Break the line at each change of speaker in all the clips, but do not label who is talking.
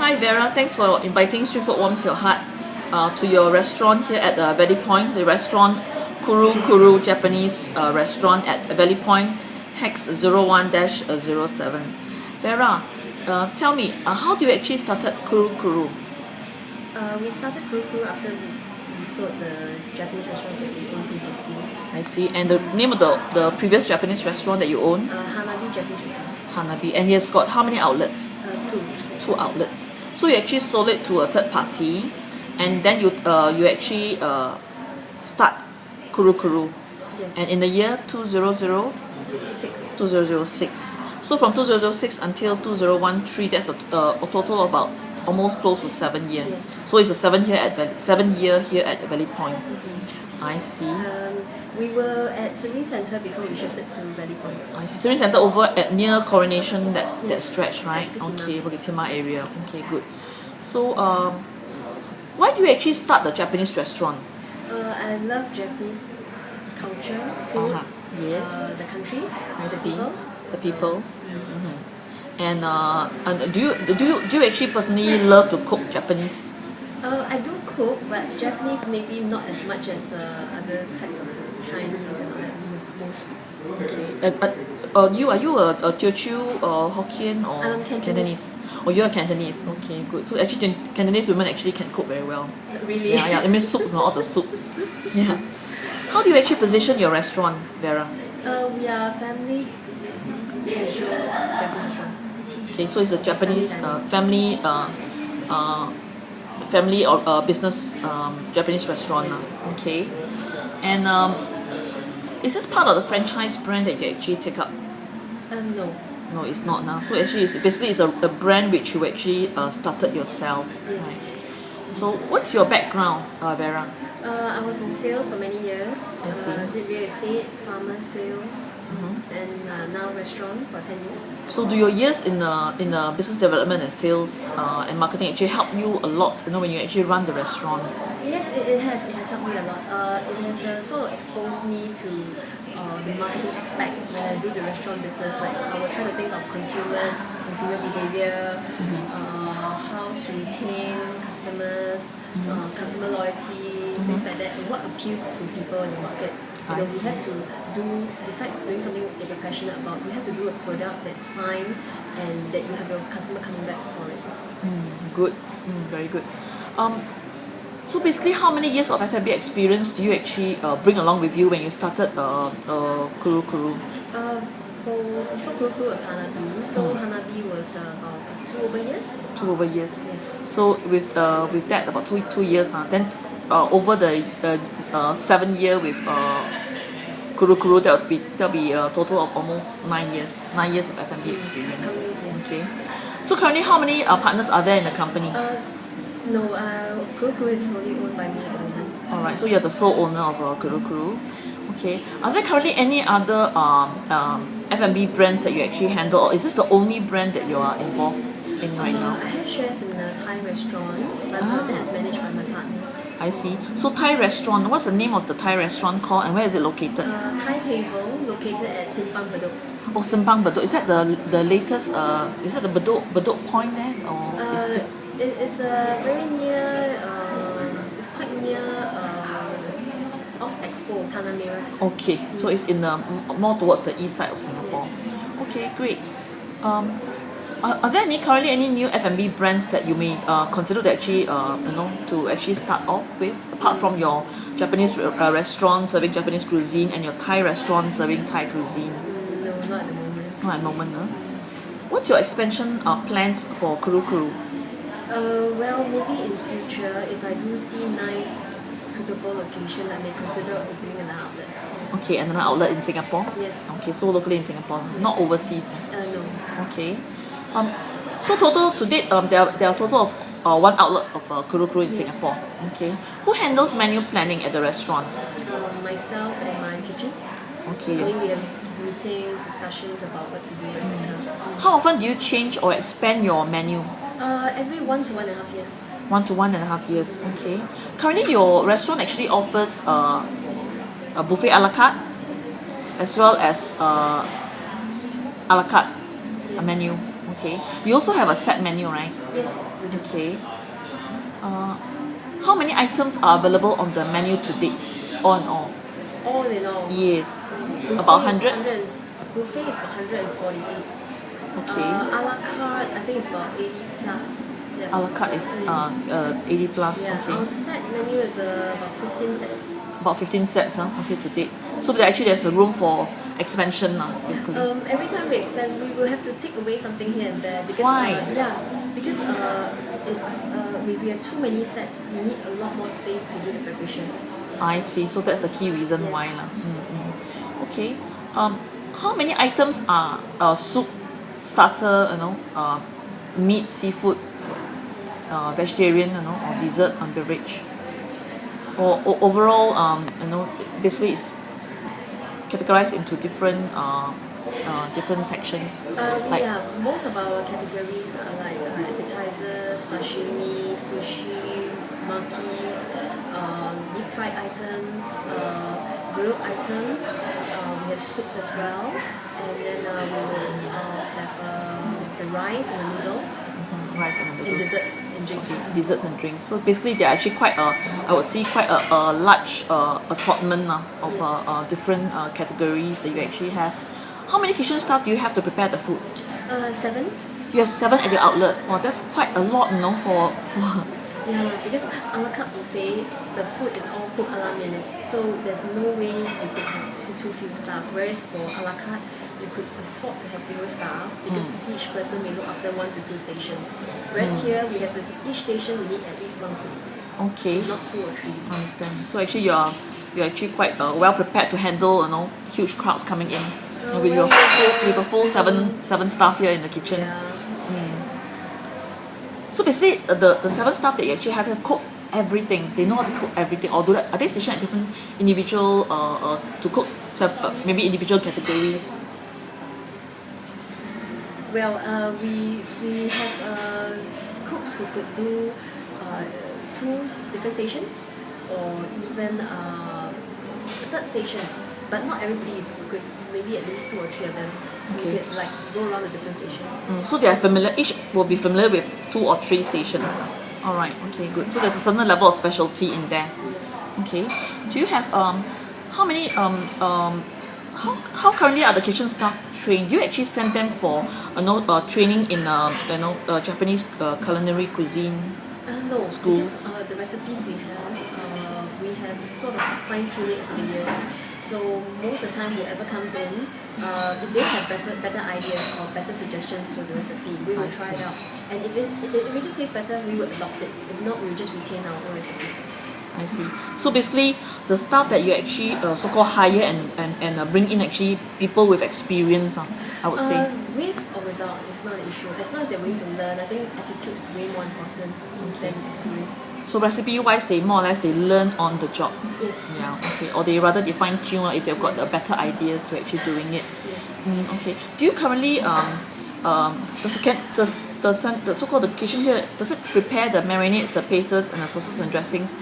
Hi Vera, thanks for inviting Street Food Warms Your Heart to your restaurant here at Valley Point, the restaurant Kuru Kuru Japanese restaurant at Valley Point, Hex 01-07. Vera, tell me, how do you actually started Kuru Kuru?
We started Kuru Kuru after we sold the Japanese restaurant that we owned previously.
I see. And the name of the previous Japanese restaurant that you own?
Hanabi Japanese restaurant.
Hanabi. And he has got how many outlets?
Two.
Two outlets. So you actually sold it to a third party, and then you actually start Kuru Kuru.
Yes.
And in the year 2006. So from 2006 until 2013, that's a total of about almost close to 7 years.
Yes.
So it's a 7 year here at Valley Point. I see.
We were at Serene Centre before we shifted to Valley Point.
I see. Serene Centre over at near Coronation, that
Yes.
stretch, right?
Bukit Timah.
Okay, Bukit Timah area. Okay, good. So why do you actually start the Japanese restaurant?
I love Japanese culture, food,
Yes,
the country,
I
the
see.
people.
The people. And do you actually personally love to cook Japanese?
I do cook, but Japanese maybe not as much as other types of food, Chinese and all that most.
Okay. Are you a Teochew or Hokkien or
Cantonese.
Oh, you're a Cantonese. Okay, good. So actually, Cantonese women actually can cook very well.
Really?
Yeah. I mean soups, not all the soups. Yeah. How do you actually position your restaurant, Vera?
We are family casual Japanese restaurant.
Okay, so it's a Japanese family or business Japanese restaurant. Okay. And is this part of the franchise brand that you actually take up?
No.
No, it's not now. So actually, it's a brand which you actually started yourself.
Yes.
Right. So what's your background, Vera?
I was in sales for many years.
I see.
Did real estate, farmer sales, and now restaurant for 10 years.
So do your years in business development and sales and marketing actually help you a lot? When you actually run the restaurant.
Yes, it has. It has helped me a lot. It has sort of exposed me to the marketing aspect when I do the restaurant business. Like I will try to think of consumers, consumer behavior, how to retain customers, customer loyalty, things like that, and what appeals to people in the market. We have to do, besides doing something that you're passionate about, we have to do a product that's fine and that you have your customer coming back for it.
Good. Very good. So basically, how many years of F&B experience do you actually bring along with you when you started Kuru Kuru?
Before Kuru Kuru was Hanabi, so Hanabi was about 2 over years.
2 over years.
Yes.
So with that about two years now. Then over the 7 year with Kuru Kuru, that'll be a total of almost 9 years. 9 years of F&B experience.
Yes.
Okay. So currently, how many partners are there in the company?
No, Kuru Kuru is solely owned by me at the moment.
Alright, so you're the sole owner of Kuru Kuru. Okay. Are there currently any other F&B brands that you actually handle, or is this the only brand that you are involved in right now?
I have shares in a Thai restaurant, but that is managed by my partners.
I see. So Thai restaurant, what's the name of the Thai restaurant called, and where is it located?
Thai Table, located at Simpang Bedok.
Oh, Simpang Bedok. Is that the latest? Is that the Bedok Point there, or is it?
It's very near. It's quite near off Expo Tanah Merah.
Okay, so it's in more towards the east side of Singapore.
Yes.
Okay, great. Are there currently any new F&B brands that you may consider to actually to actually start off with, apart from your Japanese restaurant serving Japanese cuisine and your Thai restaurant serving Thai cuisine?
No, not at the moment.
Not at the moment, no. What's your expansion plans for Kuru Kuru?
Well, maybe in future, if I do see nice, suitable location, I may consider opening an outlet.
Okay, another outlet in Singapore?
Yes.
Okay, so locally in Singapore, not overseas.
No.
Okay. So total to date, there are a total of one outlet of Kuru Kuru in Singapore. Okay. Who handles menu planning at the restaurant?
Myself and my kitchen.
Okay.
We have meetings, discussions about what to do, etc.
How often do you change or expand your menu?
Every 1 to 1.5 years.
1 to 1.5 years. Okay. Currently, your restaurant actually offers a buffet a la carte, as well as a la carte
Yes.
menu. Okay. You also have a set menu, right?
Yes, we do.
Okay. How many items are available on the menu to date? All in all.
All in all.
Yes.
Buffet
About
is
100?
100. Buffet is about 148.
Okay.
A la carte, I think it's about 80 plus. Yeah.
A la carte is 80 plus.
Yeah, our
Okay.
set menu is about 15 sets.
About 15 sets, okay, to date. So there's a room for expansion, basically.
Every time we expand, we will have to take away something here and there because
Why?
because if we have too many sets, you need a lot more space to do the preparation.
I see. So that's the key reason
Yes.
why. Okay. How many items are soup, starter, meat, seafood, vegetarian, or dessert and beverage? Or overall, basically it's categorized into different sections.
Yeah, most of our categories are like appetizers, sashimi, sushi, makis, deep fried items, grilled items. We have soups as well, and then we will have the rice and the noodles,
Rice and
and
noodles.
desserts and drinks.
Desserts and drinks. So basically, they're actually I would see quite a large assortment of
Yes.
different categories that you actually have. How many kitchen staff do you have to prepare the food?
7.
You have 7 at your outlet. Wow, that's quite a lot, for
Yeah, because a la carte buffet, the food is all cooked a la minute, so there's no way you could have too few staff. Whereas for a la carte, you could afford to have fewer staff because each person may look after 1 to 2 stations. Whereas here, we have each station we need at least 1 cook,
Okay,
not 2 or 3.
understand. So actually, you're actually quite well prepared to handle huge crowds coming in. With a full seven staff here in the kitchen.
Yeah.
So basically, the 7 staff that you actually have here cook everything. They know how to cook everything. Or are they stationed at different individual to cook maybe individual categories?
Well, we have cooks who could do 2 different stations or even a third station, but not everybody is good. Maybe at least 2 or 3 of them who
Okay.
could like go around the different stations.
So they are familiar. Each will be familiar with 2 or 3 stations. All right. Okay. Good. So there's a certain level of specialty in there.
Yes.
Okay. Do you have how many how currently are the kitchen staff trained? Do you actually send them for training in Japanese culinary cuisine?
No,
Schools.
because the recipes we have sort of fine-tuned it over the years. So most of the time, whoever comes in, if they have better ideas or better suggestions to the recipe, we will
I
try
see.
it out. And if it really tastes better, we will adopt it. If not, we will just retain our own recipes.
I see. So basically, the staff that you actually so-called hire and bring in actually people with experience, I would say.
With or without, it's not an issue. As long as they're willing to learn, I think attitude is way more important than experience.
So recipe-wise, they more or less they learn on the job.
Yes.
Yeah. Okay. Or they rather they fine-tune if they've got the better ideas to actually doing it.
Yes.
Okay. Do you currently the so-called the kitchen here, does it prepare the marinades, the pastes, and the sauces and dressings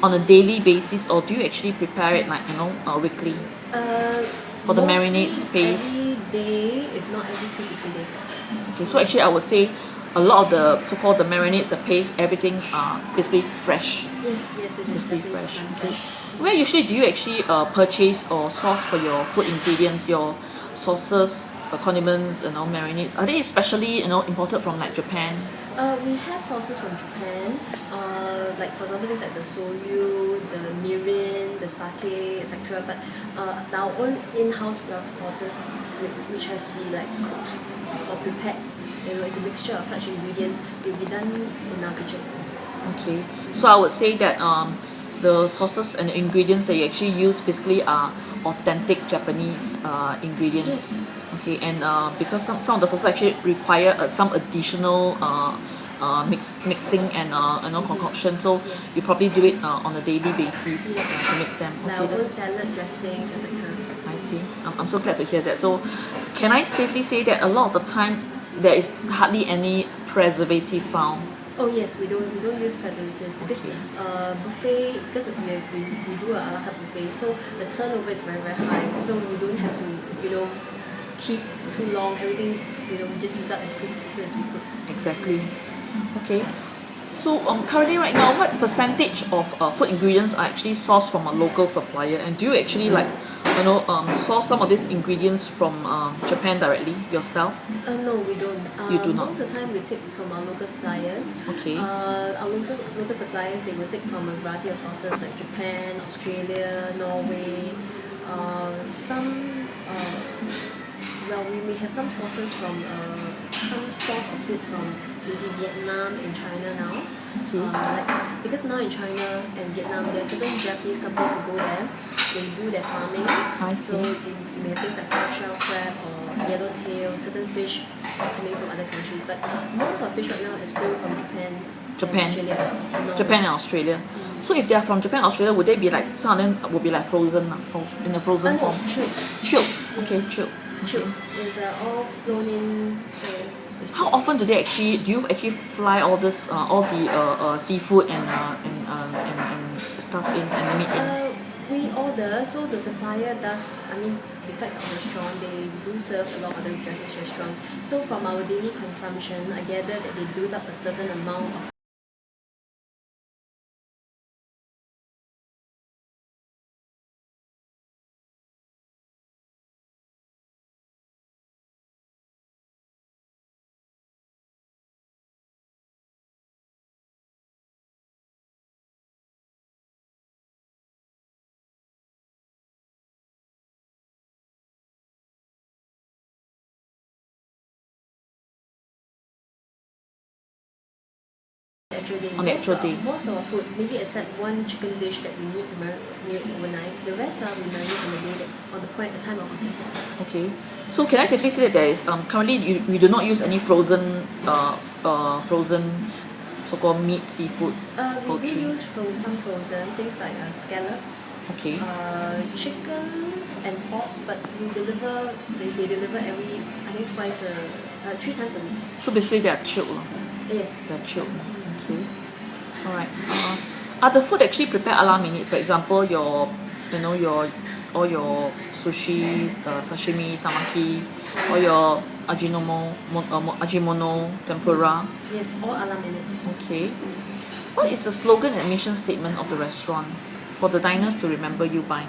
on a daily basis, or do you actually prepare it weekly? For the
Mostly
marinades, paste.
every day, if not every 2 to 3 days.
Okay, so actually I would say a lot of the so-called the marinades, the paste, everything are basically fresh.
Yes, it is
Basically
definitely
fresh.
done
Okay.
fresh.
Where usually do you actually purchase or source for your food ingredients, your sauces, condiments, marinades? Are they especially imported from like Japan?
We have sauces from Japan, like for example things like the soyu, the mirin, the sake, etc. But our own in-house sauces, which has to be like cooked or prepared, it's a mixture of such ingredients. Will be done in our kitchen.
Okay, so I would say that the sauces and the ingredients that you actually use basically are authentic Japanese ingredients.
Yes.
Okay, and because some of the sauces actually require some additional mixing and concoction, so you probably do it on a daily basis to mix them.
Like
Okay,
our own
that's,
salad dressings, etc.
I see. I'm so glad to hear that. So, can I safely say that a lot of the time there is hardly any preservative found?
Oh yes, we don't use preservatives because
Okay.
buffet, because we do a la carte buffet, so the turnover is very high. So we don't have to keep too long. Everything, we just use up as quick as soon as we could.
Exactly. Okay. So currently right now, what percentage of food ingredients are actually sourced from a local supplier? And do you actually source some of these ingredients from Japan directly yourself?
No, we don't.
You do not.
Most of the time we take from our local suppliers.
Okay.
Our local suppliers, they will take from a variety of sources like Japan, Australia, Norway. We may have some sources from some source of food from maybe Vietnam and China now.
I see.
Because now in China and Vietnam, there are certain Japanese companies who go there. They do their farming.
I see.
So you may have things like soft shell crab or yellowtail, certain fish coming from other countries. But most of fish right now is still from Japan. And Australia.
Japan and Australia. So if they are from Japan and Australia, would they be like, some of them would be like frozen, in a frozen form?
Chilled.
Chilled. Okay, chilled.
Chilled. It's all flown in. So
how often do you actually fly all this, all the seafood and stuff in, and the meat in?
We order, so the supplier does, besides our restaurant, they do serve a lot of other Japanese restaurants. So from our daily consumption, I gather that they build up a certain amount of
on the actual day.
Most of our food, maybe except one chicken dish that we need to marinate overnight, the rest are we marinate on the day on the time of cooking.
Okay. So can I safely say that there is currently you do not use any frozen so-called meat, seafood,
We
poultry?
do use some frozen things like scallops,
Okay.
chicken and pork, but they deliver every, I think 3 times a week.
So basically they are chilled.
Yes.
They're chilled. Okay. Alright. Are the food actually prepared a la minute? For example, all your sushi, sashimi, tamaki, or your ajinomono, tempura?
Yes, all a la minute.
Okay. What is the slogan and mission statement of the restaurant for the diners to remember you by?